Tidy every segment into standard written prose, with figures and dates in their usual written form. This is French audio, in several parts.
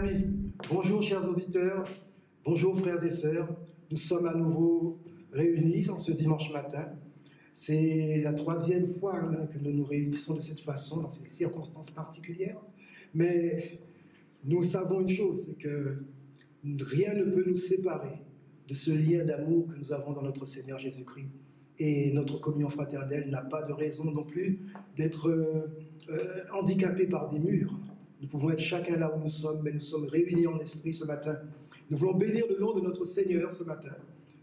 amis, bonjour chers auditeurs, bonjour frères et sœurs. Nous sommes à nouveau réunis en ce dimanche matin. C'est la troisième fois que nous nous réunissons de cette façon, dans ces circonstances particulières. Mais nous savons une chose, c'est que rien ne peut nous séparer de ce lien d'amour que nous avons dans notre Seigneur Jésus-Christ. Et notre communion fraternelle n'a pas de raison non plus d'être handicapée par des murs. Nous pouvons être chacun là où nous sommes, mais nous sommes réunis en esprit ce matin. Nous voulons bénir le nom de notre Seigneur ce matin,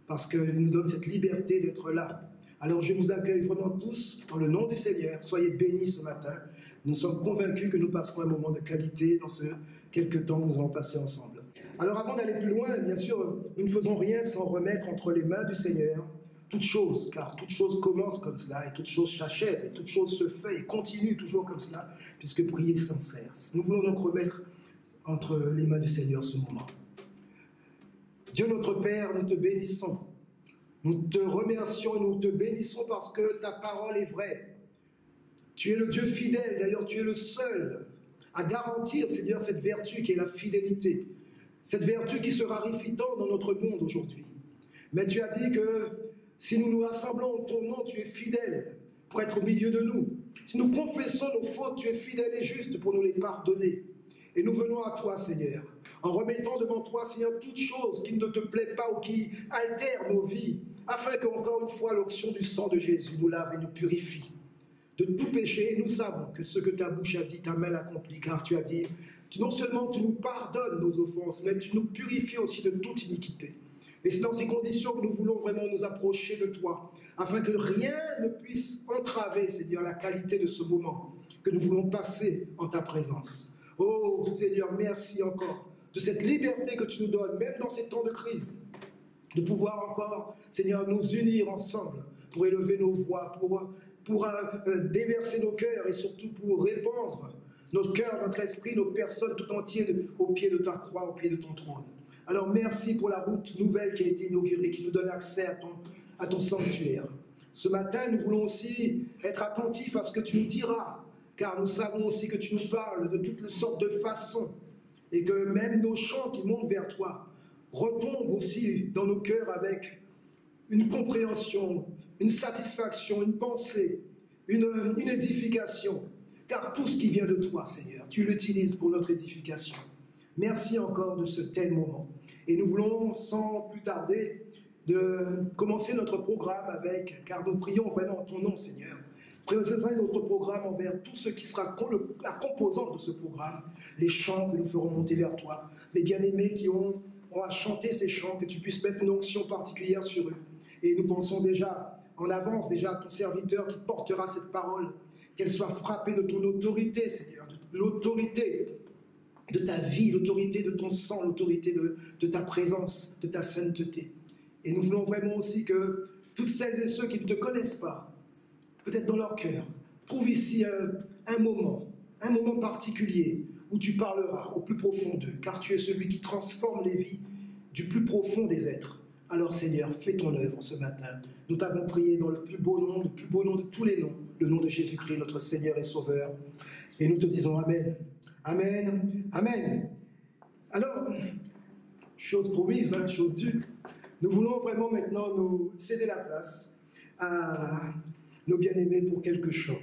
parce qu'il nous donne cette liberté d'être là. Alors je vous accueille vraiment tous dans le nom du Seigneur. Soyez bénis ce matin. Nous sommes convaincus que nous passerons un moment de qualité dans ce quelques temps que nous allons passer ensemble. Alors avant d'aller plus loin, bien sûr, nous ne faisons rien sans remettre entre les mains du Seigneur toute chose, car toute chose commence comme cela, et toute chose s'achève, et toute chose se fait, et continue toujours comme cela, puisque prier sans cesse. Nous voulons donc remettre entre les mains du Seigneur ce moment. Dieu notre Père, nous te bénissons. Nous te remercions et nous te bénissons parce que ta parole est vraie. Tu es le Dieu fidèle, d'ailleurs tu es le seul à garantir, Seigneur, cette vertu qui est la fidélité. Cette vertu qui se raréfie tant dans notre monde aujourd'hui. Mais tu as dit que si nous nous rassemblons en ton nom, tu es fidèle pour être au milieu de nous. Si nous confessons nos fautes, tu es fidèle et juste pour nous les pardonner. Et nous venons à toi, Seigneur, en remettant devant toi, Seigneur, toute chose qui ne te plaît pas ou qui altère nos vies, afin qu'encore une fois l'onction du sang de Jésus nous lave et nous purifie de tout péché. Et nous savons que ce que ta bouche a dit, ta main l'accomplit, car tu as dit, non seulement tu nous pardonnes nos offenses, mais tu nous purifies aussi de toute iniquité. Et c'est dans ces conditions que nous voulons vraiment nous approcher de toi, afin que rien ne puisse entraver, Seigneur, la qualité de ce moment que nous voulons passer en ta présence. Oh Seigneur, merci encore de cette liberté que tu nous donnes, même dans ces temps de crise, de pouvoir encore, Seigneur, nous unir ensemble pour élever nos voix, pour déverser nos cœurs et surtout pour répandre nos cœurs, notre esprit, nos personnes tout entières au pied de ta croix, au pied de ton trône. Alors merci pour la route nouvelle qui a été inaugurée, qui nous donne accès à ton sanctuaire. Ce matin, nous voulons aussi être attentifs à ce que tu nous diras, car nous savons aussi que tu nous parles de toutes sortes de façons, et que même nos chants qui montent vers toi retombent aussi dans nos cœurs avec une compréhension, une satisfaction, une pensée, une édification, car tout ce qui vient de toi, Seigneur, tu l'utilises pour notre édification. Merci encore de ce tel moment. Et nous voulons, sans plus tarder, de commencer notre programme avec, car nous prions vraiment en ton nom, Seigneur. Présenter notre programme envers tout ce qui sera la composante de ce programme, les chants que nous ferons monter vers toi, les bien-aimés qui ont à chanter ces chants, que tu puisses mettre une onction particulière sur eux. Et nous pensons déjà, en avance, déjà à ton serviteur qui portera cette parole, qu'elle soit frappée de ton autorité, Seigneur, de l'autorité de ta vie, l'autorité de ton sang, l'autorité de ta présence, de ta sainteté. Et nous voulons vraiment aussi que toutes celles et ceux qui ne te connaissent pas, peut-être dans leur cœur, trouvent ici un moment particulier où tu parleras au plus profond d'eux, car tu es celui qui transforme les vies du plus profond des êtres. Alors Seigneur, fais ton œuvre ce matin. Nous t'avons prié dans le plus beau nom de tous les noms, le nom de Jésus-Christ, notre Seigneur et Sauveur. Et nous te disons Amen. Amen, Amen. Alors, chose promise, chose due, nous voulons vraiment maintenant nous céder la place à nos bien-aimés pour quelques chants.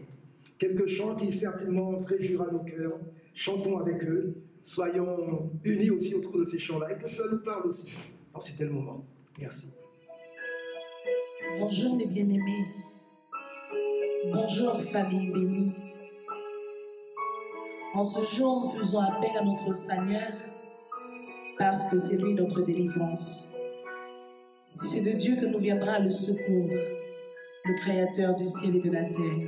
Quelques chants qui certainement réjouira nos cœurs. Chantons avec eux, soyons unis aussi autour de ces chants-là et que cela nous parle aussi dans ces tels moments. Merci. Bonjour mes bien-aimés. Bonjour famille bénie. En ce jour, nous faisons appel à notre Seigneur parce que c'est lui notre délivrance. C'est de Dieu que nous viendra le secours, le Créateur du ciel et de la terre.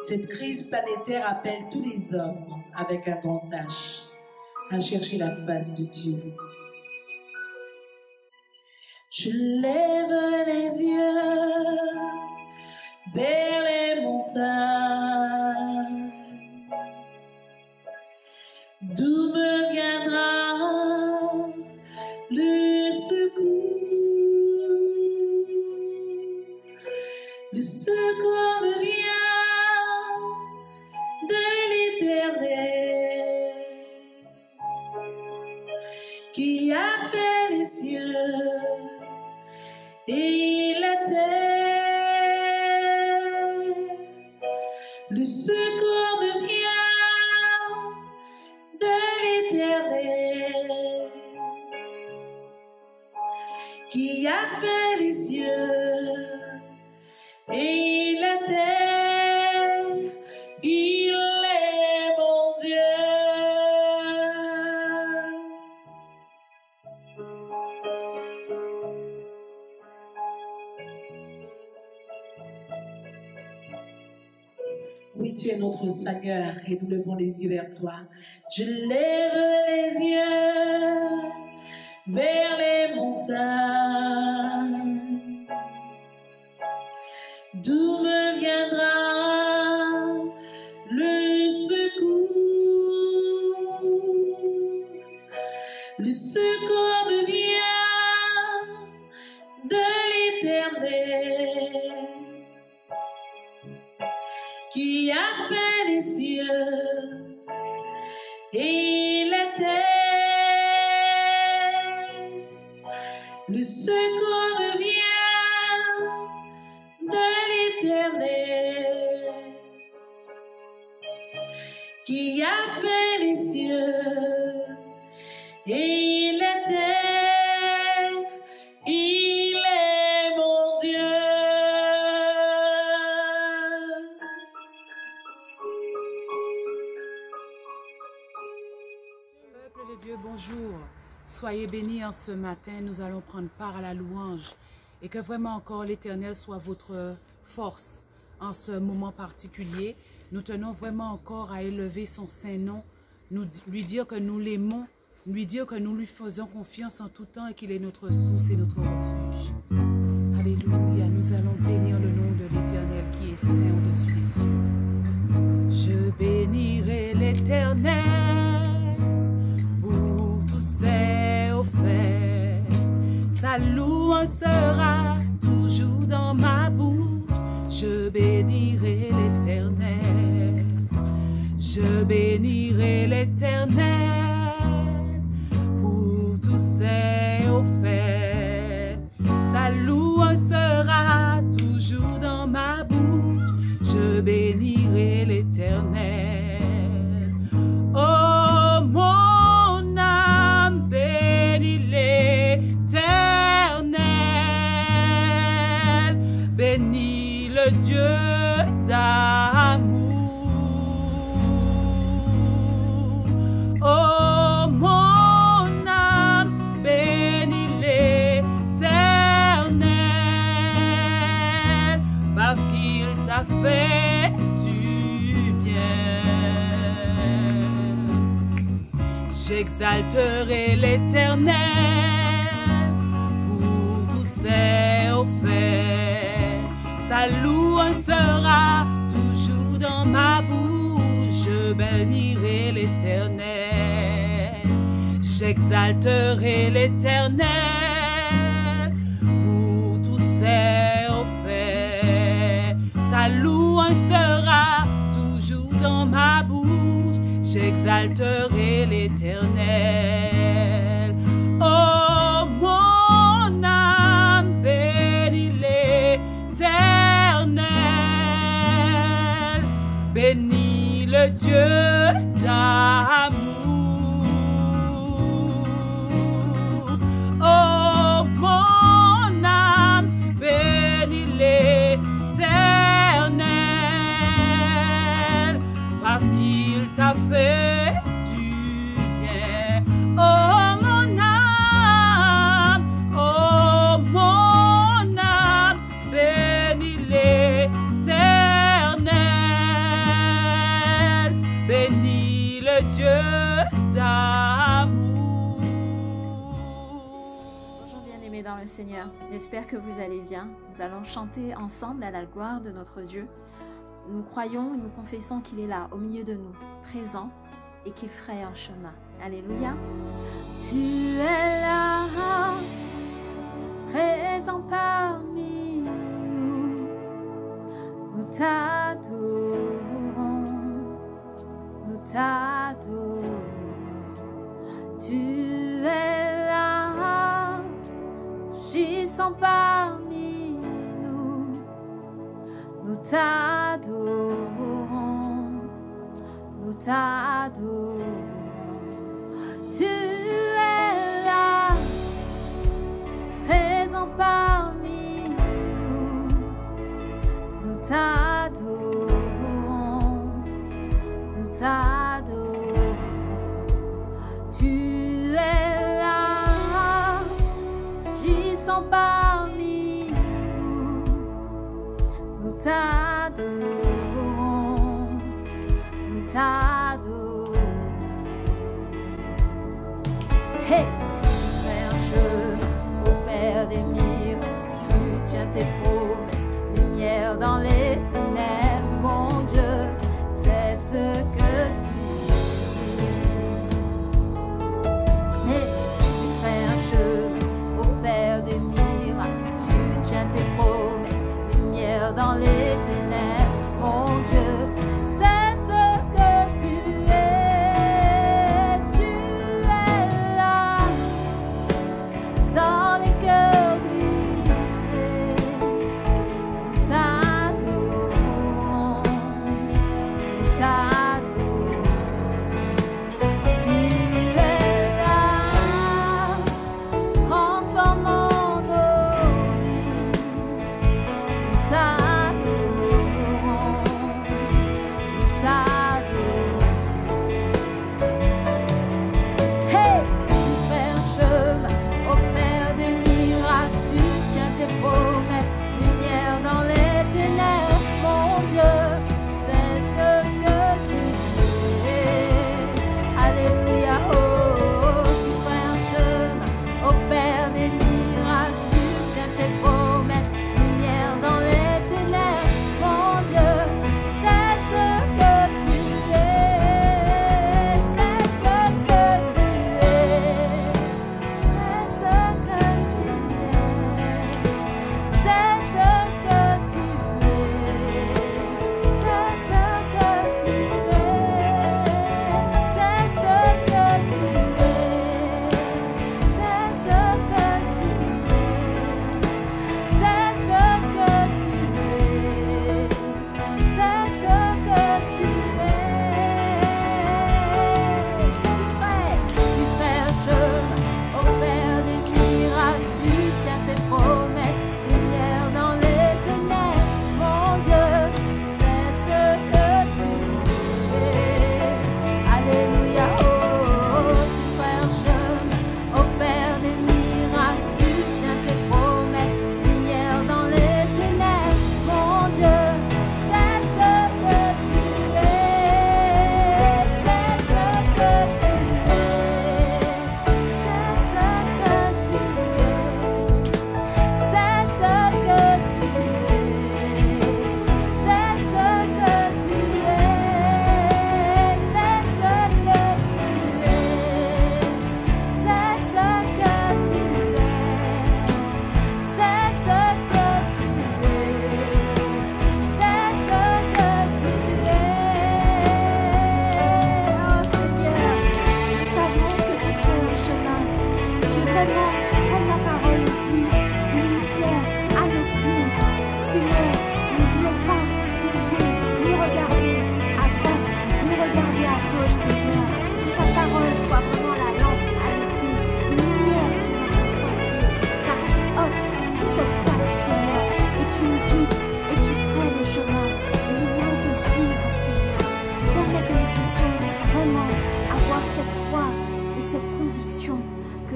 Cette crise planétaire appelle tous les hommes avec un grand H à chercher la face de Dieu. Je lève les yeux vers les montagnes. D'où me viendra le secours? Le secours me vient de l'Éternel qui a fait les cieux et la terre. Le secours me vient de l'Éternel, qui a fait les cieux et la terre. Il est mon Dieu. Oui, tu es notre Seigneur et nous levons les yeux vers toi. Je lève les yeux vers les montagnes. D'où me viendra le secours? Le secours me vient de l'Éternel, qui a fait les cieux et la terre. Le secours me vient de l'Éternel, qui a fait les cieux et la terre. Il est mon Dieu. Peuple de Dieu, bonjour. Soyez bénis en ce matin. Nous allons prendre part à la louange et que vraiment encore l'Éternel soit votre force en ce moment particulier. Nous tenons vraiment encore à élever son saint nom, lui dire que nous l'aimons, lui dire que nous lui faisons confiance en tout temps et qu'il est notre source et notre refuge. Alléluia, nous allons bénir le nom de l'Éternel qui est saint au-dessus des cieux. Je bénirai l'Éternel pour tous ses hauts faits. Sa louange sera toujours dans ma bouche. Je bénirai l'Éternel. Je bénirai l'Éternel pour tous ses hauts faits. Sa louange sera toujours dans ma bouche. Je bénirai l'Éternel. Oh, mon âme, bénis l'Éternel. Bénis le Dieu d'amour. Oh, mon âme, bénis l'Éternel, parce qu'il t'a fait du bien. J'exalterai l'Éternel pour tous ses hauts faits. Sa louange sera toujours dans ma bouche. Je bénirai l'Éternel. J'exalterai l'Éternel pour tous ses hauts faits. Sa louange sera toujours dans ma bouche. J'exalterai l'Éternel. Oh, mon âme, bénis l'Éternel. Bénis le Dieu d'amour. Oh, mon âme, bénis l'Éternel, parce qu'il t'a fait du bien. Oh, mon âme, bénis l'Éternel. Bénis le Dieu d'amour. Bonjour bien-aimés dans le Seigneur, j'espère que vous allez bien. Nous allons chanter ensemble à la gloire de notre Dieu. Nous croyons et nous confessons qu'il est là, au milieu de nous, présent, et qu'il fraye un chemin. Alléluia. Tu es là, présent parmi nous. Nous t'adorons, nous t'adorons. Tu es descends parmi nous, nous t'adorons, nous t'adorons. Tu es là, présent parmi nous, nous t'adorons, nous t'adorons. Tu es là, puissant parmi nous, nous t'adorons, nous t'adorons. Hey, frère, je au Père des miracles, tu tiens tes promesses, lumière dans les ténèbres, mon Dieu, c'est ce que tu es. Hey, tu fais un chemin au Père des miracles, tu tiens tes promesses, lumière dans les ténèbres, mon Dieu, c'est ce que tu es. Dans les cœurs brisés, nous t'adorons, nous t'adorons. Tu es là, transformant nos vies. Nous t'adorons, nous t'adorons. Hey, tu fais un chemin au Père des miracles, tu tiens tes promesses, lumière dans les ténèbres, mon Dieu, c'est ce que tu es. Alléluia, oh, tu fais un chemin au Père des miracles, tu tiens tes promesses, lumière dans les ténèbres, mon Dieu, c'est ce que tu es, c'est ce que tu es.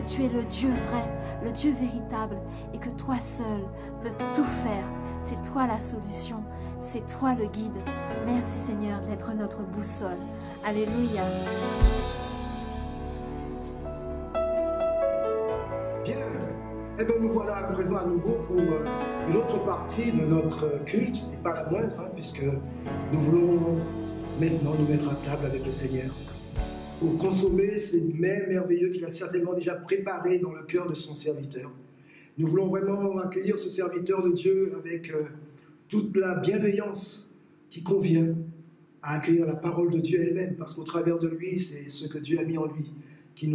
Tu es le Dieu vrai, le Dieu véritable, et que toi seul peux tout faire. C'est toi la solution, c'est toi le guide. Merci Seigneur d'être notre boussole. Alléluia. Bien, eh bien nous voilà à présent à nouveau pour une autre partie de notre culte, et pas la moindre, puisque nous voulons maintenant nous mettre à table avec le Seigneur pour consommer ces mets merveilleux qu'il a certainement déjà préparés dans le cœur de son serviteur. Nous voulons vraiment accueillir ce serviteur de Dieu avec toute la bienveillance qui convient à accueillir la parole de Dieu elle-même, parce qu'au travers de lui, c'est ce que Dieu a mis en lui qui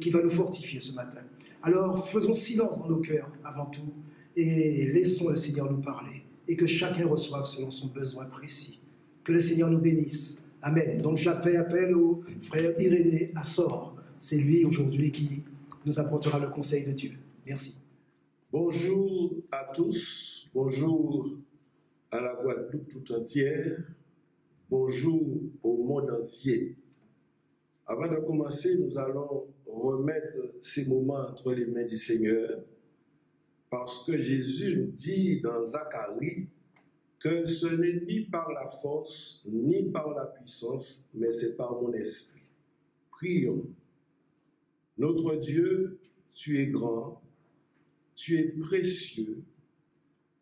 va nous fortifier ce matin. Alors faisons silence dans nos cœurs avant tout et laissons le Seigneur nous parler et que chacun reçoive selon son besoin précis. Que le Seigneur nous bénisse. Amen. Donc j'ai fait appel au frère Irénée Assor. C'est lui aujourd'hui qui nous apportera le conseil de Dieu. Merci. Bonjour à tous, bonjour à la Guadeloupe tout entière, bonjour au monde entier. Avant de commencer, nous allons remettre ces moments entre les mains du Seigneur, parce que Jésus nous dit dans Zacharie que ce n'est ni par la force, ni par la puissance, mais c'est par mon esprit. Prions. Notre Dieu, tu es grand, tu es précieux,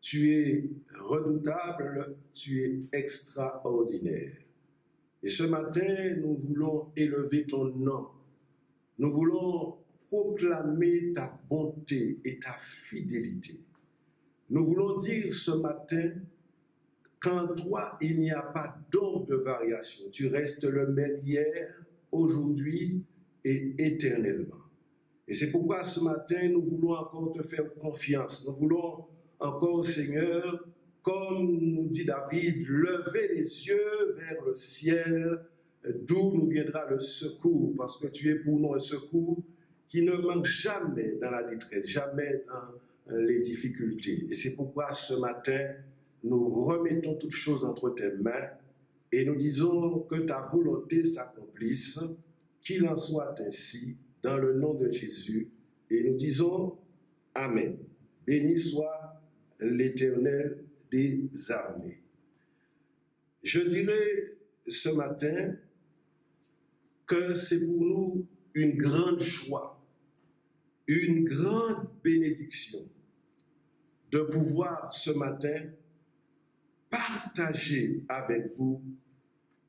tu es redoutable, tu es extraordinaire. Et ce matin, nous voulons élever ton nom. Nous voulons proclamer ta bonté et ta fidélité. Nous voulons dire ce matin qu'en toi, il n'y a pas d'ombre de variation. Tu restes le même hier, aujourd'hui et éternellement. Et c'est pourquoi ce matin, nous voulons encore te faire confiance. Nous voulons encore, Seigneur, comme nous dit David, lever les yeux vers le ciel, d'où nous viendra le secours, parce que tu es pour nous un secours qui ne manque jamais dans la détresse, jamais dans les difficultés. Et c'est pourquoi ce matin, nous remettons toutes choses entre tes mains et nous disons que ta volonté s'accomplisse, qu'il en soit ainsi, dans le nom de Jésus, et nous disons Amen. Béni soit l'Éternel des armées. Je dirais ce matin que c'est pour nous une grande joie, une grande bénédiction de pouvoir ce matin partager avec vous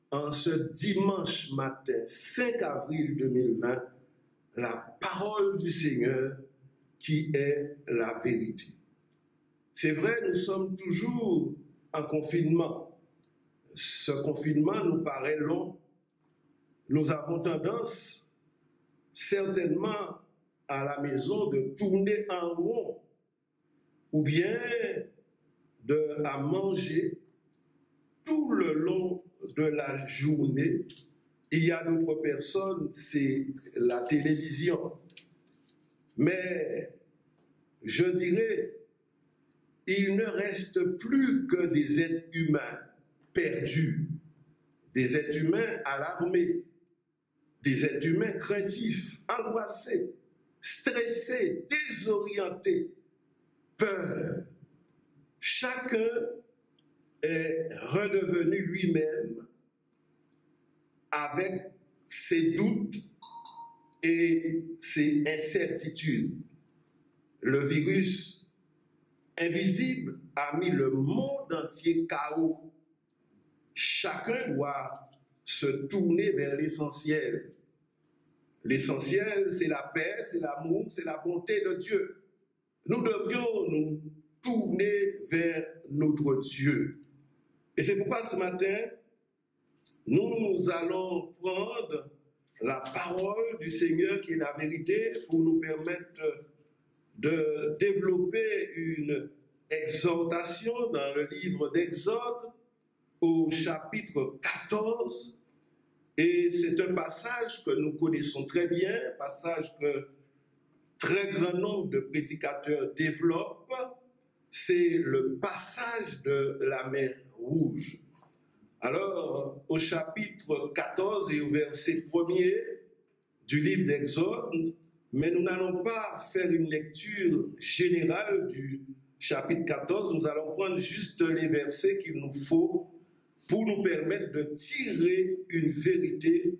en ce dimanche matin 5 avril 2020 la parole du Seigneur qui est la vérité. C'est vrai, nous sommes toujours en confinement. Ce confinement nous paraît long. Nous avons tendance, certainement, à la maison de tourner en rond ou bien à manger tout le long de la journée. Il y a d'autres personnes, c'est la télévision. Mais je dirais, il ne reste plus que des êtres humains perdus, des êtres humains alarmés, des êtres humains craintifs, angoissés, stressés, désorientés, peur. Chacun est redevenu lui-même avec ses doutes et ses incertitudes. Le virus invisible a mis le monde entier KO. Chacun doit se tourner vers l'essentiel. L'essentiel, c'est la paix, c'est l'amour, c'est la bonté de Dieu. Nous devrions nous tourner vers notre Dieu. Et c'est pourquoi ce matin, nous allons prendre la parole du Seigneur qui est la vérité pour nous permettre de développer une exhortation dans le livre d'Exode au chapitre 14. Et c'est un passage que nous connaissons très bien, passage que très grand nombre de prédicateurs développent. C'est le passage de la mer Rouge. Alors, au chapitre 14 et au verset 1er du livre d'Exode, mais nous n'allons pas faire une lecture générale du chapitre 14, nous allons prendre juste les versets qu'il nous faut pour nous permettre de tirer une vérité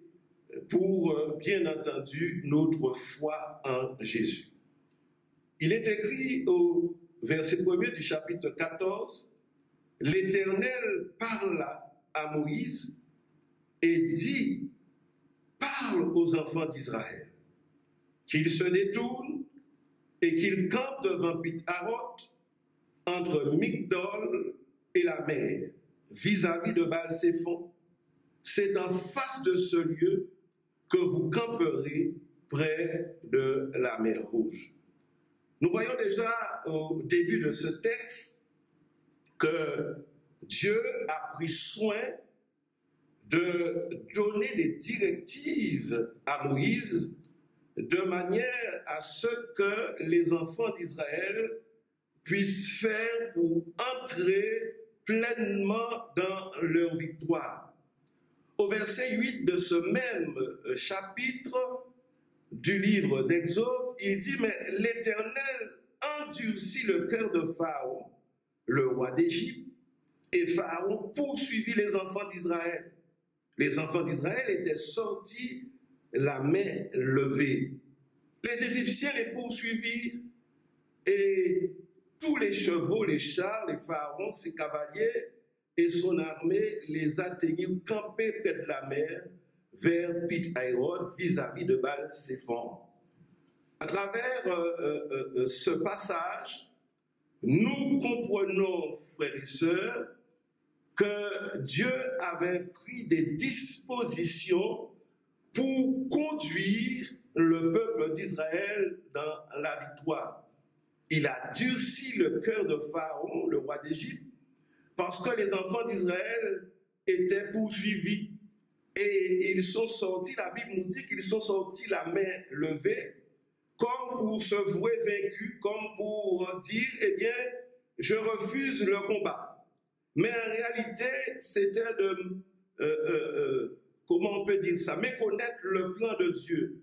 pour, bien entendu, notre foi en Jésus. Il est écrit au verset 1er du chapitre 14, « L'Éternel parla à Moïse et dit, parle aux enfants d'Israël, qu'ils se détournent et qu'ils campent devant Pit-Haroth, entre Migdol et la mer, vis-à-vis de Baal-Séphon. C'est en face de ce lieu que vous camperez près de la mer Rouge. » Nous voyons déjà au début de ce texte que Dieu a pris soin de donner des directives à Moïse de manière à ce que les enfants d'Israël puissent faire pour entrer pleinement dans leur victoire. Au verset 8 de ce même chapitre du livre d'Exode, il dit « Mais l'Éternel endurcit le cœur de Pharaon, le roi d'Égypte, et Pharaon poursuivit les enfants d'Israël. Les enfants d'Israël étaient sortis la main levée. Les Égyptiens les poursuivirent et tous les chevaux, les chars, les pharaons, ses cavaliers et son armée les atteignirent campés près de la mer vers Pith-Haïrod vis-à-vis de Baal-Séphon. À travers ce passage, nous comprenons, frères et sœurs, que Dieu avait pris des dispositions pour conduire le peuple d'Israël dans la victoire. Il a durci le cœur de Pharaon, le roi d'Égypte, parce que les enfants d'Israël étaient poursuivis. Et ils sont sortis, la Bible nous dit qu'ils sont sortis la main levée, comme pour se vouer vaincus, comme pour dire, eh bien, je refuse le combat. Mais en réalité, c'était comment on peut dire ça, méconnaître le plan de Dieu.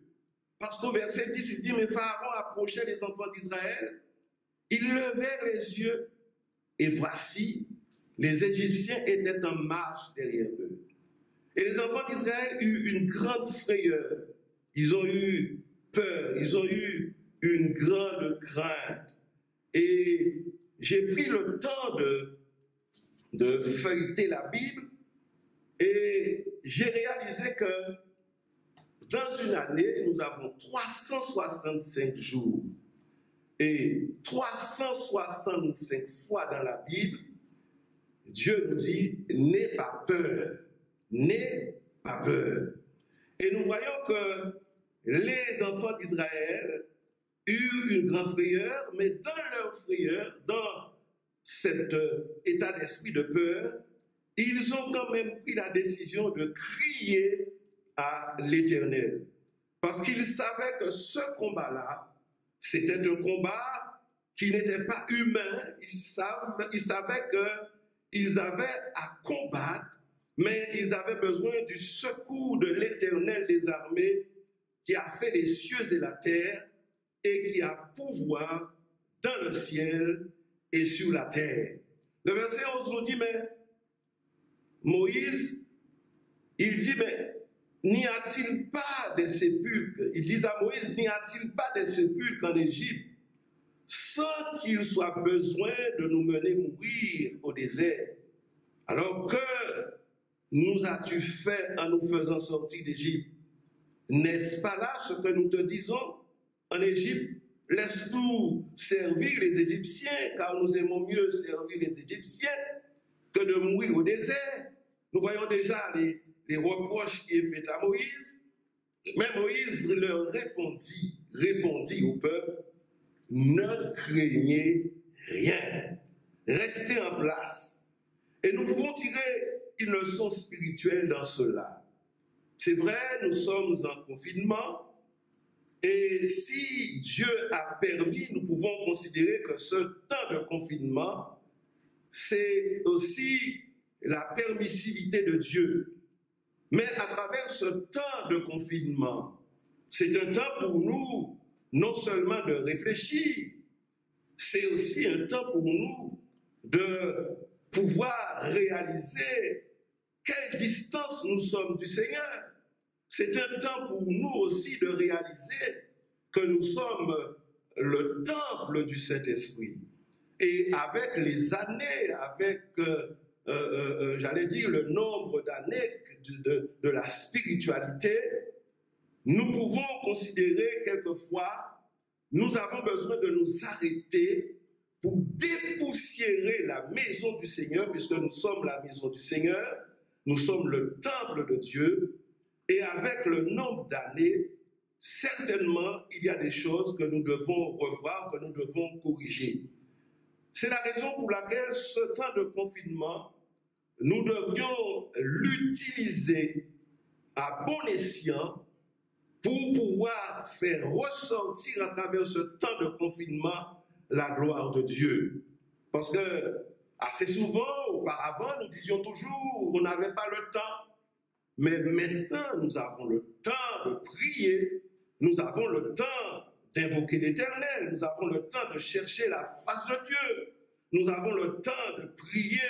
Parce qu'au verset 10, il dit, mais Pharaon approchait les enfants d'Israël, ils levèrent les yeux, et voici, les Égyptiens étaient en marche derrière eux. Et les enfants d'Israël eurent une grande frayeur, ils ont eu peur, ils ont eu une grande crainte. Et j'ai pris le temps de feuilleter la Bible et j'ai réalisé que dans une année, nous avons 365 jours. Et 365 fois dans la Bible, Dieu nous dit « n'aie pas peur, n'aie pas peur ». Et nous voyons que les enfants d'Israël eurent une grande frayeur, mais dans leur frayeur, dans cet état d'esprit de peur, ils ont quand même pris la décision de crier à l'Éternel. Parce qu'ils savaient que ce combat-là, c'était un combat qui n'était pas humain. Ils savaient qu'ils avaient à combattre, mais ils avaient besoin du secours de l'Éternel des armées qui a fait les cieux et la terre et qui a pouvoir dans le ciel et sur la terre. Le verset 11 nous dit, mais Moïse, il dit, mais n'y a-t-il pas des sépulcres? Ils disent à Moïse, n'y a-t-il pas des sépulcres en Égypte sans qu'il soit besoin de nous mener mourir au désert? Alors que nous as-tu fait en nous faisant sortir d'Égypte? N'est-ce pas là ce que nous te disons en Égypte? Laisse-nous servir les Égyptiens, car nous aimons mieux servir les Égyptiens que de mourir au désert. Nous voyons déjà les reproches qui est fait à Moïse. Mais Moïse leur répondit au peuple, ne craignez rien, restez en place. Et nous pouvons tirer une leçon spirituelle dans cela. C'est vrai, nous sommes en confinement, et si Dieu a permis, nous pouvons considérer que ce temps de confinement, c'est aussi la permissivité de Dieu. Mais à travers ce temps de confinement, c'est un temps pour nous non seulement de réfléchir, c'est aussi un temps pour nous de pouvoir réaliser quelle distance nous sommes du Seigneur. C'est un temps pour nous aussi de réaliser que nous sommes le temple du Saint-Esprit. Et avec les années, avec, j'allais dire, le nombre d'années de la spiritualité, nous pouvons considérer quelquefois, nous avons besoin de nous arrêter pour dépoussiérer la maison du Seigneur, puisque nous sommes la maison du Seigneur, nous sommes le temple de Dieu, et avec le nombre d'années, certainement, il y a des choses que nous devons revoir, que nous devons corriger. C'est la raison pour laquelle ce temps de confinement, nous devions l'utiliser à bon escient pour pouvoir faire ressortir à travers ce temps de confinement la gloire de Dieu. Parce que assez souvent, auparavant, nous disions toujours, on n'avait pas le temps. Mais maintenant, nous avons le temps de prier, nous avons le temps d'invoquer l'Éternel, nous avons le temps de chercher la face de Dieu, nous avons le temps de prier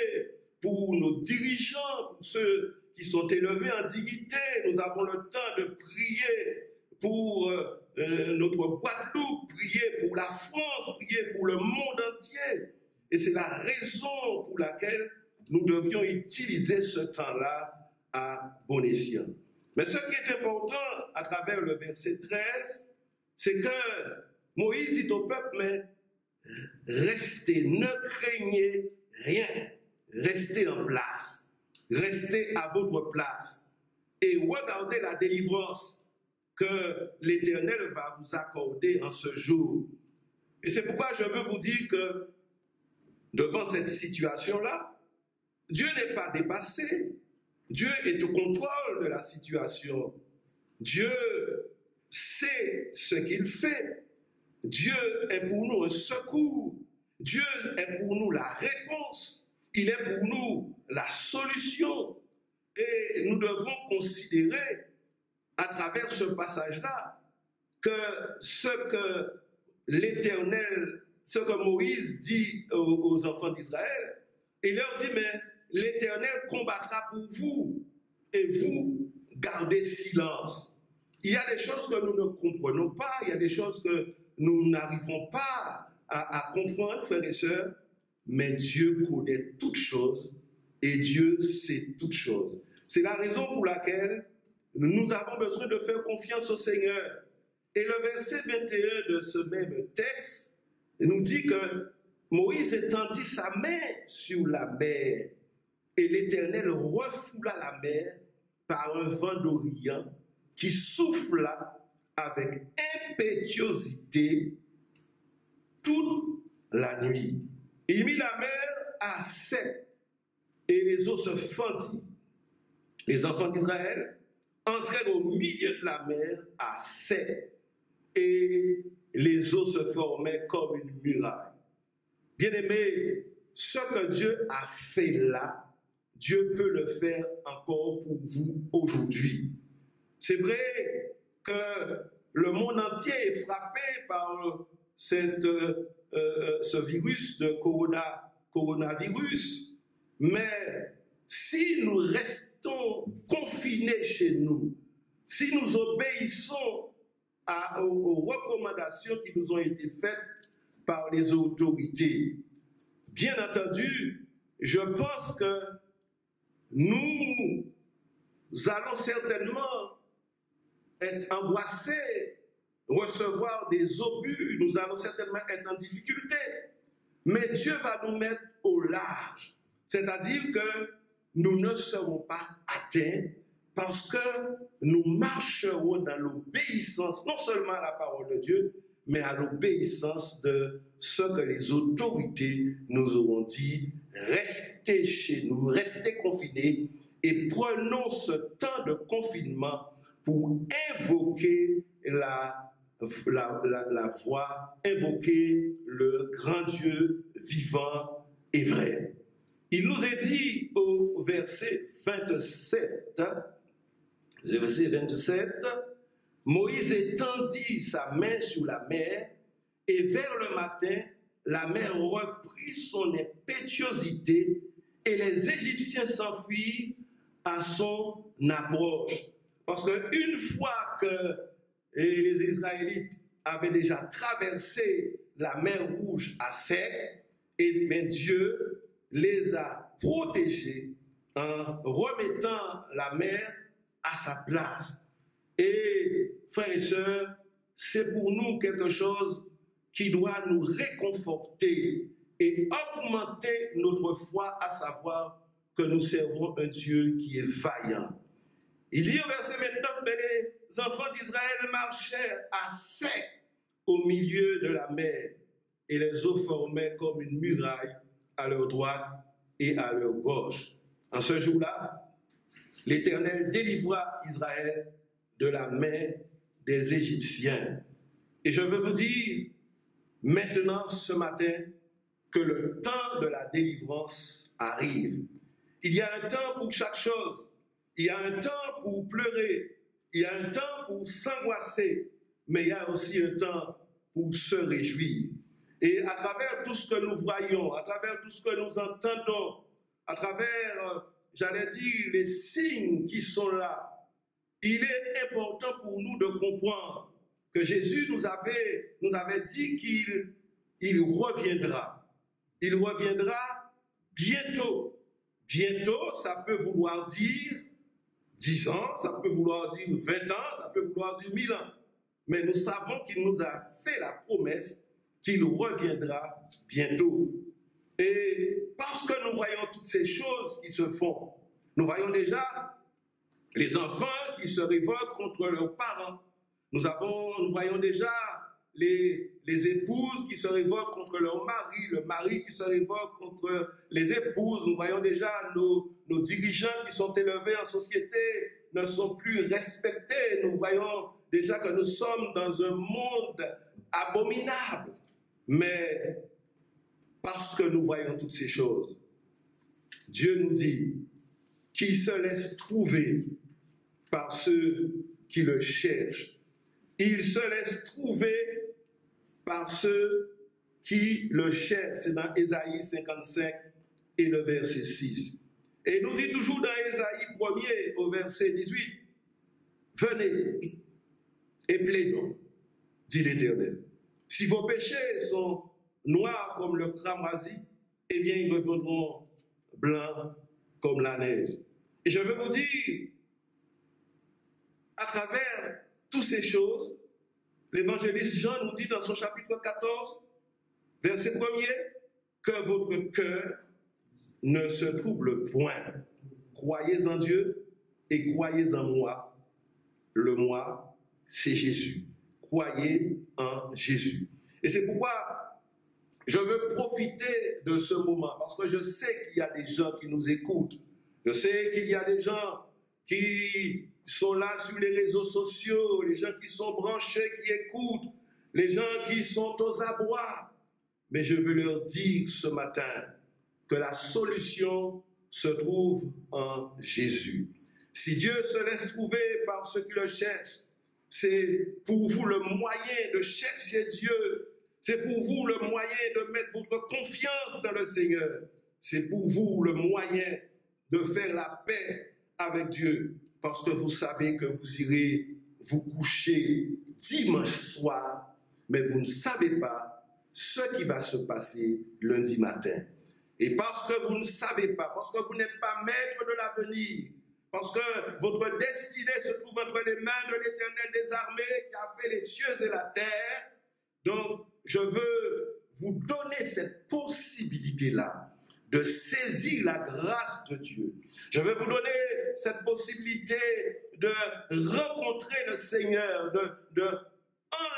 pour nos dirigeants, pour ceux qui sont élevés en dignité, nous avons le temps de prier pour notre Guadeloupe, prier pour la France, prier pour le monde entier. Et c'est la raison pour laquelle nous devions utiliser ce temps-là à bon escient. Mais ce qui est important à travers le verset 13, c'est que Moïse dit au peuple, mais restez, ne craignez rien, restez en place, restez à votre place et regardez la délivrance que l'Éternel va vous accorder en ce jour. Et c'est pourquoi je veux vous dire que devant cette situation-là, Dieu n'est pas dépassé. Dieu est au contrôle de la situation. Dieu sait ce qu'il fait. Dieu est pour nous un secours. Dieu est pour nous la réponse. Il est pour nous la solution. Et nous devons considérer à travers ce passage-là que ce que l'Éternel, ce que Moïse dit aux enfants d'Israël, il leur dit, mais l'Éternel combattra pour vous et vous gardez silence. Il y a des choses que nous ne comprenons pas, il y a des choses que nous n'arrivons pas à comprendre, frères et sœurs, mais Dieu connaît toutes choses et Dieu sait toutes choses. C'est la raison pour laquelle nous avons besoin de faire confiance au Seigneur. Et le verset 21 de ce même texte nous dit que Moïse étendit sa main sur la mer et l'Éternel refoula la mer par un vent d'Orient qui souffla avec impétuosité toute la nuit. Il mit la mer à sec et les eaux se fendirent. Les enfants d'Israël entrèrent au milieu de la mer à sec et les eaux se formaient comme une muraille. Bien-aimés, ce que Dieu a fait là, Dieu peut le faire encore pour vous aujourd'hui. C'est vrai que le monde entier est frappé par ce virus de coronavirus, mais si nous restons confinés chez nous, si nous obéissons aux recommandations qui nous ont été faites par les autorités, bien entendu, je pense que nous allons certainement être angoissés, recevoir des obus, nous allons certainement être en difficulté, mais Dieu va nous mettre au large, c'est-à-dire que nous ne serons pas atteints parce que nous marcherons dans l'obéissance, non seulement à la parole de Dieu, mais à l'obéissance de ce que les autorités nous auront dit. Restez chez nous, restez confinés et prenons ce temps de confinement pour invoquer la voix, invoquer le grand Dieu vivant et vrai. Il nous est dit au verset 27, Moïse étendit sa main sur la mer et vers le matin, la mer reprit son impétuosité et les Égyptiens s'enfuirent à son approche. Parce qu'une fois que les Israélites avaient déjà traversé la mer Rouge à sec, mais Dieu les a protégés en remettant la mer à sa place. Et frères et sœurs, c'est pour nous quelque chose qui doit nous réconforter et augmenter notre foi, à savoir que nous servons un Dieu qui est vaillant. Il dit au verset 29, mais enfants d'Israël marchaient à sec au milieu de la mer, et les eaux formaient comme une muraille à leur droite et à leur gauche. En ce jour-là, l'Éternel délivra Israël de la main des Égyptiens. Et je veux vous dire maintenant ce matin que le temps de la délivrance arrive. Il y a un temps pour chaque chose. Il y a un temps pour pleurer. Il y a un temps pour s'angoisser. Mais il y a aussi un temps pour se réjouir. Et à travers tout ce que nous voyons, à travers tout ce que nous entendons, à travers, j'allais dire, les signes qui sont là, il est important pour nous de comprendre que Jésus nous avait dit qu'il reviendra. Il reviendra bientôt. Bientôt, ça peut vouloir dire 10 ans, ça peut vouloir dire 20 ans, ça peut vouloir dire 1000 ans. Mais nous savons qu'il nous a fait la promesse qu'il reviendra bientôt. Et parce que nous voyons toutes ces choses qui se font, nous voyons déjà les enfants qui se révoltent contre leurs parents. Nous voyons déjà les épouses qui se révoltent contre leur mari, le mari qui se révolte contre les épouses. Nous voyons déjà nos dirigeants qui sont élevés en société ne sont plus respectés. Nous voyons déjà que nous sommes dans un monde abominable. Mais parce que nous voyons toutes ces choses, Dieu nous dit qu'il se laisse trouver par ceux qui le cherchent. Il se laisse trouver par ceux qui le cherchent. C'est dans Ésaïe 55 et le verset 6. Et il nous dit toujours dans Ésaïe 1er au verset 18, « Venez et plaidons, dit l'Éternel. Si vos péchés sont noirs comme le cramoisi, eh bien ils reviendront blancs comme la neige. » Et je veux vous dire, à travers toutes ces choses, l'évangéliste Jean nous dit dans son chapitre 14, verset 1er, que votre cœur ne se trouble point. Croyez en Dieu et croyez en moi. Le moi, c'est Jésus. Croyez en Jésus. Et c'est pourquoi je veux profiter de ce moment, parce que je sais qu'il y a des gens qui nous écoutent. Je sais qu'il y a des gens qui sont là sur les réseaux sociaux, les gens qui sont branchés, qui écoutent, les gens qui sont aux abois. Mais je veux leur dire ce matin que la solution se trouve en Jésus. Si Dieu se laisse trouver par ceux qui le cherchent, c'est pour vous le moyen de chercher Dieu. C'est pour vous le moyen de mettre votre confiance dans le Seigneur. C'est pour vous le moyen de faire la paix avec Dieu. Parce que vous savez que vous irez vous coucher dimanche soir, mais vous ne savez pas ce qui va se passer lundi matin. Et parce que vous ne savez pas, parce que vous n'êtes pas maître de l'avenir, parce que votre destinée se trouve entre les mains de l'Éternel des armées qui a fait les cieux et la terre, donc je veux vous donner cette possibilité-là de saisir la grâce de Dieu. Je veux vous donner cette possibilité de rencontrer le Seigneur, de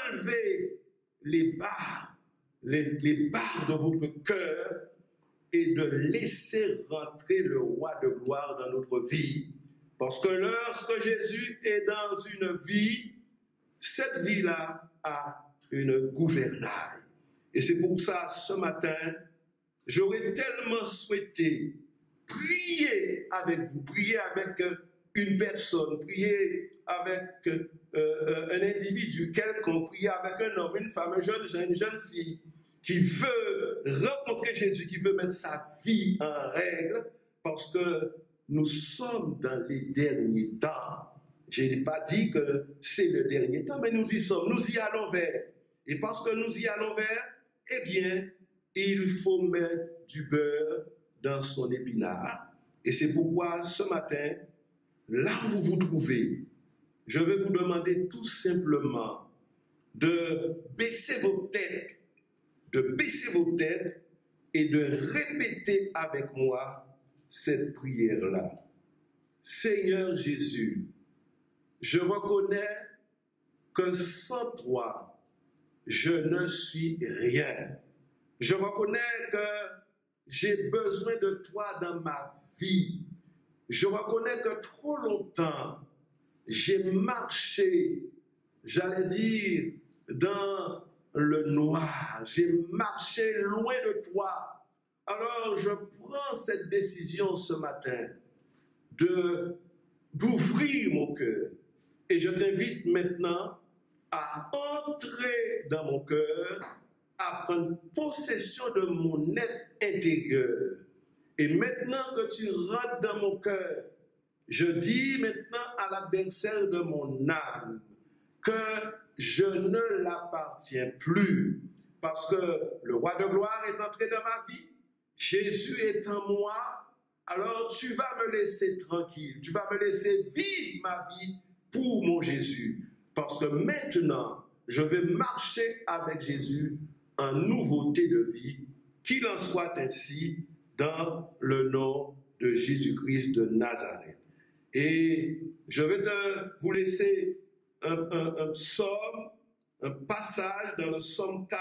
enlever les barres de votre cœur et de laisser rentrer le roi de gloire dans notre vie. Parce que lorsque Jésus est dans une vie, cette vie-là a une gouvernail. Et c'est pour ça, ce matin, j'aurais tellement souhaité prier avec vous, prier avec une personne, prier avec un individu quelconque, prier avec un homme, une femme, une jeune fille qui veut rencontrer Jésus, qui veut mettre sa vie en règle, parce que nous sommes dans les derniers temps. Je n'ai pas dit que c'est le dernier temps, mais nous y sommes, nous y allons vers. Et parce que nous y allons vers, eh bien, il faut mettre du beurre dans son épinard. Et c'est pourquoi ce matin, là où vous vous trouvez, je vais vous demander tout simplement de baisser vos têtes, et de répéter avec moi cette prière-là. Seigneur Jésus, je reconnais que sans toi, je ne suis rien. Je reconnais que j'ai besoin de toi dans ma vie. Je reconnais que trop longtemps, j'ai marché, j'allais dire, dans le noir. J'ai marché loin de toi. Alors, je prends cette décision ce matin d'ouvrir mon cœur. Et je t'invite maintenant à entrer dans mon cœur, à prendre possession de mon être intérieur. Et maintenant que tu rentres dans mon cœur, je dis maintenant à l'adversaire de mon âme que je ne l'appartiens plus, parce que le roi de gloire est entré dans ma vie, Jésus est en moi, alors tu vas me laisser tranquille, tu vas me laisser vivre ma vie pour mon Jésus, parce que maintenant, je vais marcher avec Jésus en nouveauté de vie, qu'il en soit ainsi dans le nom de Jésus-Christ de Nazareth. Et je vais vous laisser un psaume, un passage dans le psaume 4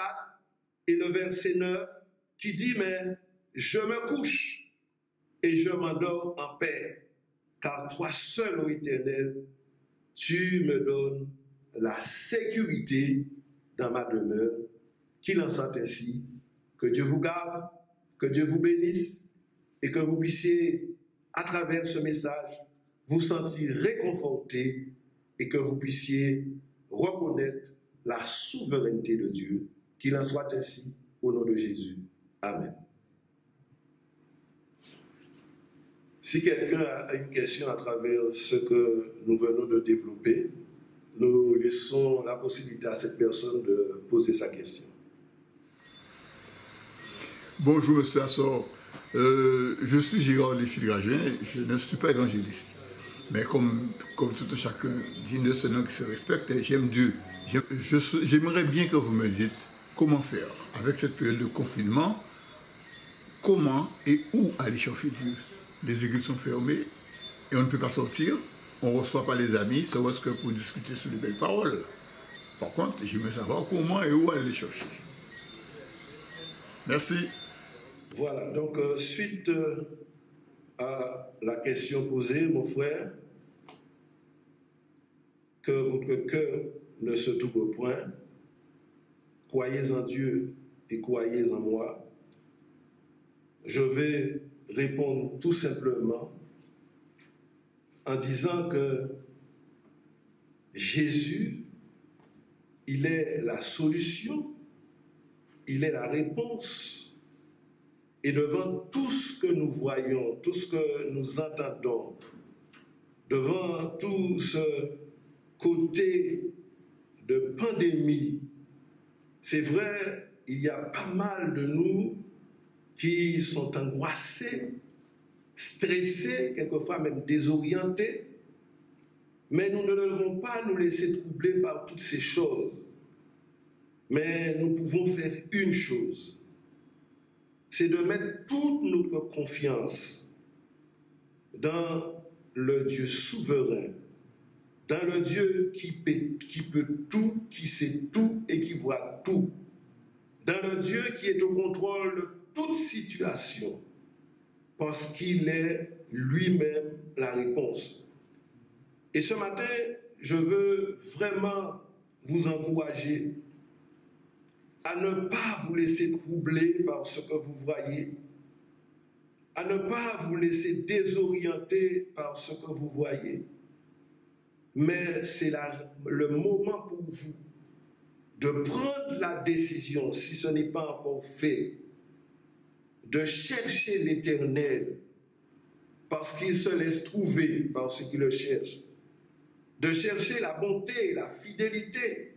et le verset 9 qui dit, mais je me couche et je m'endors en paix, car toi seul, ô Éternel, tu me donnes la sécurité dans ma demeure. Qu'il en soit ainsi, que Dieu vous garde, que Dieu vous bénisse et que vous puissiez, à travers ce message, vous sentir réconforté et que vous puissiez reconnaître la souveraineté de Dieu. Qu'il en soit ainsi, au nom de Jésus. Amen. Si quelqu'un a une question à travers ce que nous venons de développer, nous laissons la possibilité à cette personne de poser sa question. Bonjour, monsieur Assor. Je suis Gérard Léfil-Gragin, je ne suis pas évangéliste. Mais comme tout chacun digne de ce nom qui se respecte, j'aime Dieu. J'aimerais bien que vous me dites comment faire avec cette période de confinement, comment et où aller chercher Dieu. Les églises sont fermées et on ne peut pas sortir, on ne reçoit pas les amis, sauf que pour discuter sur les belles paroles. Par contre, j'aimerais savoir comment et où aller les chercher. Merci. Voilà, donc suite à la question posée, mon frère, que votre cœur ne se trouble point, croyez en Dieu et croyez en moi. Je vais répondre tout simplement en disant que Jésus, il est la solution, il est la réponse. Et devant tout ce que nous voyons, tout ce que nous entendons, devant tout ce côté de pandémie, c'est vrai, il y a pas mal de nous qui sont angoissés, stressés, quelquefois même désorientés, mais nous ne devons pas nous laisser troubler par toutes ces choses. Mais nous pouvons faire une chose, c'est de mettre toute notre confiance dans le Dieu souverain, dans le Dieu qui peut tout, qui sait tout et qui voit tout, dans le Dieu qui est au contrôle de toute situation, parce qu'il est lui-même la réponse. Et ce matin, je veux vraiment vous encourager à ne pas vous laisser troubler par ce que vous voyez, à ne pas vous laisser désorienter par ce que vous voyez. Mais c'est le moment pour vous de prendre la décision, si ce n'est pas encore fait, de chercher l'Éternel, parce qu'il se laisse trouver par ceux qui le cherchent, de chercher la bonté, la fidélité,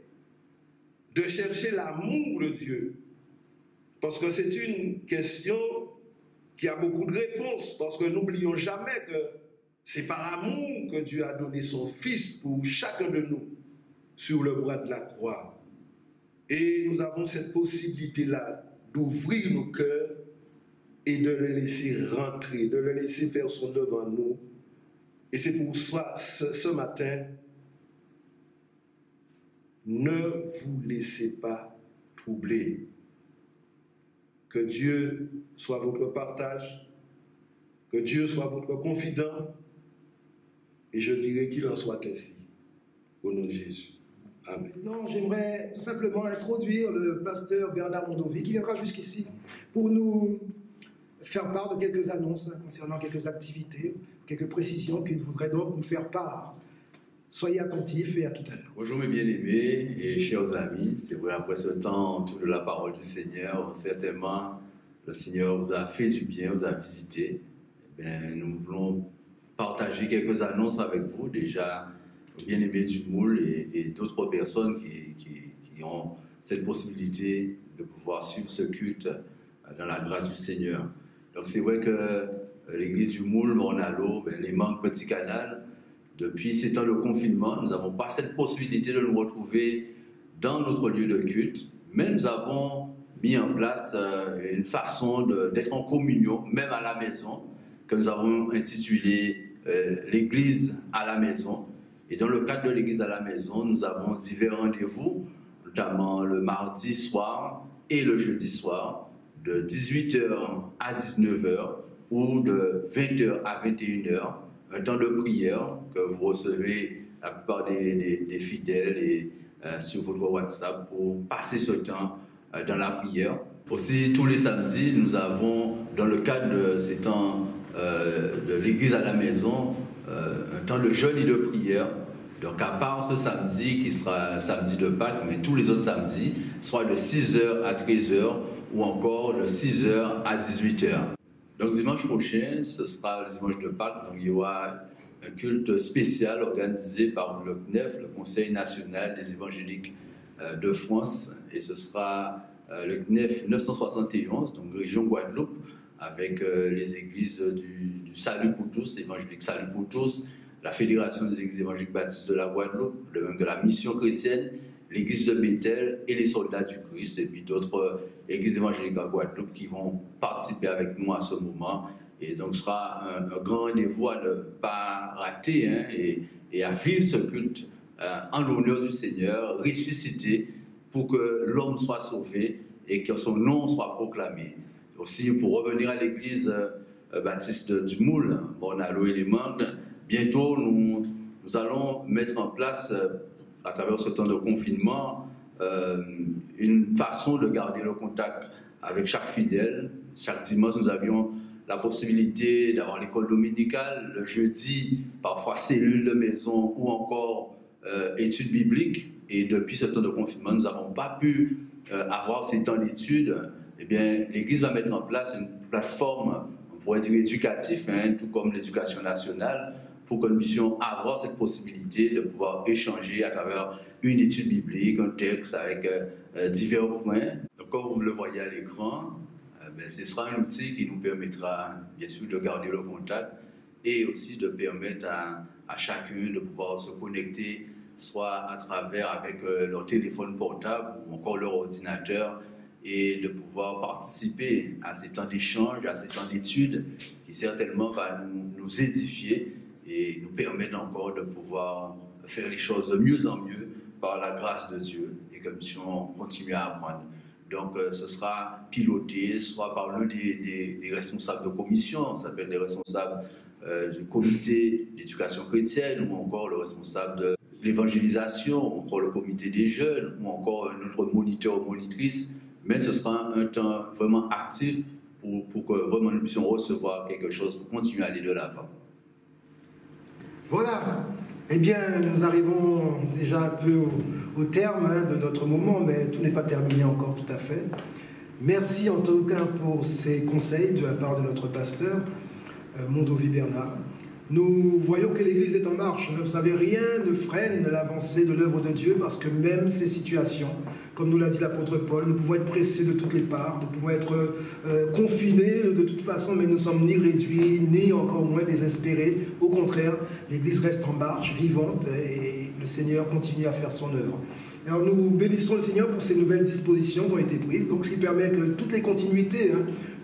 de chercher l'amour de Dieu. Parce que c'est une question qui a beaucoup de réponses, parce que n'oublions jamais que c'est par amour que Dieu a donné son Fils pour chacun de nous sur le bras de la croix. Et nous avons cette possibilité-là d'ouvrir nos cœurs et de le laisser rentrer, de le laisser faire son œuvre en nous. Et c'est pour ça, ce matin, ne vous laissez pas troubler. Que Dieu soit votre partage, que Dieu soit votre confident, et je dirais qu'il en soit ainsi, au nom de Jésus. Amen. Non, j'aimerais tout simplement introduire le pasteur Bernard Mondovi qui viendra jusqu'ici pour nous faire part de quelques annonces concernant quelques activités, quelques précisions qu'il voudrait donc nous faire part. Soyez attentifs et à tout à l'heure. Bonjour mes bien-aimés et chers amis. C'est vrai, après ce temps autour de la parole du Seigneur, certainement le Seigneur vous a fait du bien, vous a visité. Eh bien, nous voulons partager quelques annonces avec vous, déjà bien-aimés du Moule et d'autres personnes qui ont cette possibilité de pouvoir suivre ce culte dans la grâce du Seigneur. Donc c'est vrai que l'église du Moule, Morne-à-l'Eau, les manques Petit Canal, depuis ces temps de confinement, nous n'avons pas cette possibilité de nous retrouver dans notre lieu de culte, mais nous avons mis en place une façon d'être en communion, même à la maison, que nous avons intitulé l'église à la maison. Et dans le cadre de l'église à la maison, nous avons divers rendez-vous, notamment le mardi soir et le jeudi soir, de 18h à 19h ou de 20h à 21h, un temps de prière que vous recevez la plupart des fidèles et sur votre WhatsApp pour passer ce temps dans la prière. Aussi, tous les samedis, nous avons, dans le cadre de ces temps de l'église à la maison, un temps de jeûne et de prière. Donc, à part ce samedi qui sera samedi de Pâques, mais tous les autres samedis, soit de 6h à 13h ou encore de 6h à 18h. Donc, dimanche prochain, ce sera le dimanche de Pâques. Donc, il y aura un culte spécial organisé par le CNEF, le Conseil national des évangéliques de France. Et ce sera le CNEF 971, donc région Guadeloupe, avec les églises du Salut pour tous, évangélique Salut pour tous, la Fédération des Églises évangéliques baptistes de la Guadeloupe, de même que la Mission chrétienne, l'Église de Bethel et les Soldats du Christ, et puis d'autres églises évangéliques en Guadeloupe qui vont participer avec nous à ce moment. Et donc, ce sera un grand rendez-vous à ne pas rater et à vivre ce culte en l'honneur du Seigneur, ressuscité pour que l'homme soit sauvé et que son nom soit proclamé. Aussi, pour revenir à l'église baptiste du Moule, Morne-à-l'Eau et les Mandes, bientôt nous allons mettre en place, à travers ce temps de confinement, une façon de garder le contact avec chaque fidèle. Chaque dimanche, nous avions la possibilité d'avoir l'école dominicale, le jeudi, parfois cellule de maison ou encore études bibliques. Et depuis ce temps de confinement, nous n'avons pas pu avoir ces temps d'études. Eh bien, l'Église va mettre en place une plateforme, on pourrait dire éducative, tout comme l'éducation nationale, pour que nous puissions avoir cette possibilité de pouvoir échanger à travers une étude biblique, un texte avec divers points. Donc, comme vous le voyez à l'écran, ce sera un outil qui nous permettra, bien sûr, de garder le contact et aussi de permettre à chacun de pouvoir se connecter, soit à travers avec leur téléphone portable ou encore leur ordinateur, et de pouvoir participer à ces temps d'échange, à ces temps d'études qui certainement va nous édifier et nous permettre encore de pouvoir faire les choses de mieux en mieux par la grâce de Dieu et que nous puissions continuer à apprendre. Donc, ce sera piloté soit par l'un des responsables de commission, ça s'appelle les responsables du comité d'éducation chrétienne, ou encore le responsable de l'évangélisation, ou encore le comité des jeunes, ou encore notre moniteur ou monitrice. Mais ce sera un temps vraiment actif pour que vraiment nous puissions recevoir quelque chose pour continuer à aller de l'avant. Voilà. Eh bien, nous arrivons déjà un peu au terme de notre moment, mais tout n'est pas terminé encore tout à fait. Merci en tout cas pour ces conseils de la part de notre pasteur, Mondovi Bernard. Nous voyons que l'Église est en marche. Vous savez, rien ne freine l'avancée de l'œuvre de Dieu, parce que même ces situations, comme nous l'a dit l'apôtre Paul, nous pouvons être pressés de toutes les parts, nous pouvons être confinés de toute façon, mais nous ne sommes ni réduits, ni encore moins désespérés. Au contraire, l'Église reste en marche, vivante, et le Seigneur continue à faire son œuvre. Alors nous bénissons le Seigneur pour ces nouvelles dispositions qui ont été prises, donc ce qui permet que toutes les continuités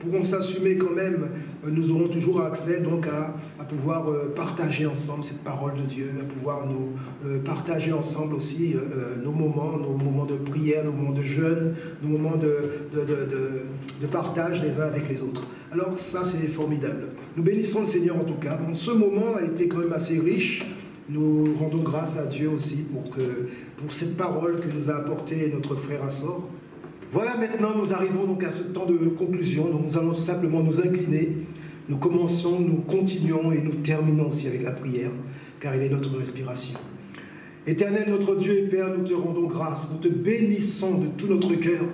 pourront s'assumer quand même. Nous aurons toujours accès donc à à pouvoir partager ensemble cette parole de Dieu, à pouvoir nous partager ensemble aussi nos moments de prière, nos moments de jeûne, nos moments de partage les uns avec les autres. Alors ça, c'est formidable. Nous bénissons le Seigneur en tout cas. Bon, ce moment a été quand même assez riche. Nous rendons grâce à Dieu aussi pour cette parole que nous a apportée notre frère Assor. Voilà, maintenant nous arrivons donc à ce temps de conclusion. Donc nous allons tout simplement nous incliner. Nous commençons, nous continuons et nous terminons aussi avec la prière, car elle est notre respiration. Éternel, notre Dieu et Père, nous te rendons grâce. Nous te bénissons de tout notre cœur,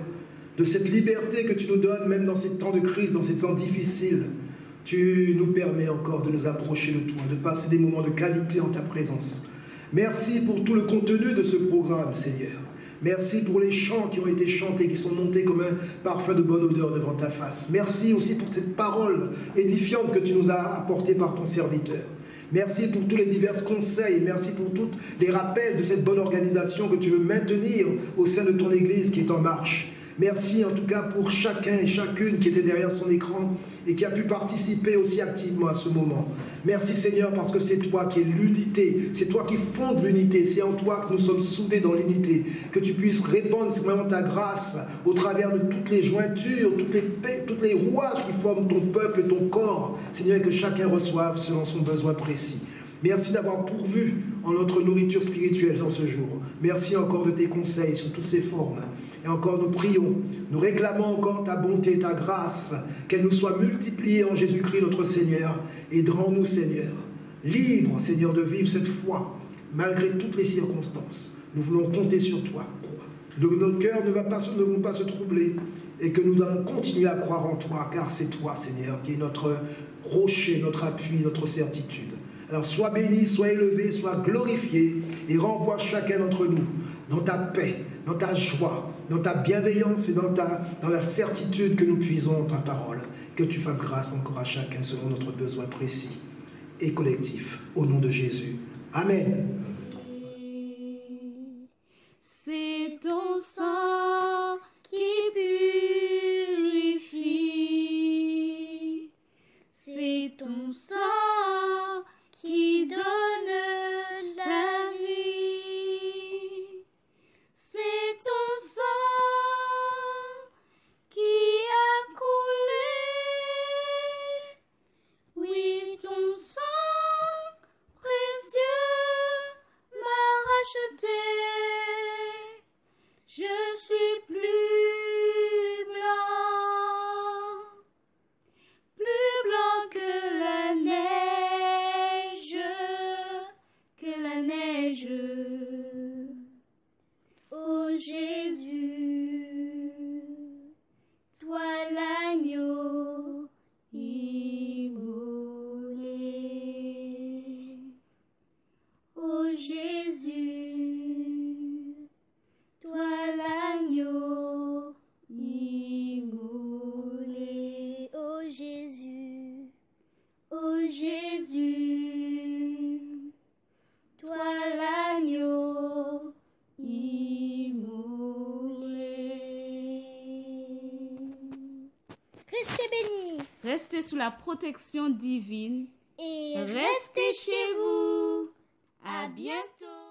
de cette liberté que tu nous donnes, même dans ces temps de crise, dans ces temps difficiles. Tu nous permets encore de nous approcher de toi, de passer des moments de qualité en ta présence. Merci pour tout le contenu de ce programme, Seigneur. Merci pour les chants qui ont été chantés, qui sont montés comme un parfum de bonne odeur devant ta face. Merci aussi pour cette parole édifiante que tu nous as apportée par ton serviteur. Merci pour tous les divers conseils. Merci pour tous les rappels de cette bonne organisation que tu veux maintenir au sein de ton Église qui est en marche. Merci en tout cas pour chacun et chacune qui était derrière son écran et qui a pu participer aussi activement à ce moment. Merci Seigneur parce que c'est toi qui es l'unité, c'est toi qui fondes l'unité, c'est en toi que nous sommes soudés dans l'unité, que tu puisses répandre vraiment ta grâce au travers de toutes les jointures, toutes les rouages qui forment ton peuple et ton corps, Seigneur, et que chacun reçoive selon son besoin précis. Merci d'avoir pourvu en notre nourriture spirituelle dans ce jour. Merci encore de tes conseils sur toutes ces formes. Et encore nous prions, nous réclamons encore ta bonté, ta grâce, qu'elle nous soit multipliée en Jésus-Christ notre Seigneur. Et rends-nous, Seigneur, libres, Seigneur, de vivre cette foi, malgré toutes les circonstances. Nous voulons compter sur toi. Nos cœurs ne vont pas se troubler et que nous allons continuer à croire en toi, car c'est toi, Seigneur, qui est notre rocher, notre appui, notre certitude. Alors sois béni, sois élevé, sois glorifié et renvoie chacun d'entre nous dans ta paix, dans ta joie, dans ta bienveillance et dans la certitude que nous puisons en ta parole. Que tu fasses grâce encore à chacun selon notre besoin précis et collectif. Au nom de Jésus. Amen. C'est ton sang qui purifie. C'est ton sang qui donne la vie. C'est ton sang qui a coulé. Oui, ton sang précieux m'a racheté. Je suis plus blanc que la neige, Oh Jésus, toi l'agneau immolé. Oh Jésus, toi l'agneau immolé. Oh Jésus, toi l'agneau immolé. Restez bénis Restez sous la protection divine et Restez chez vous. À bientôt.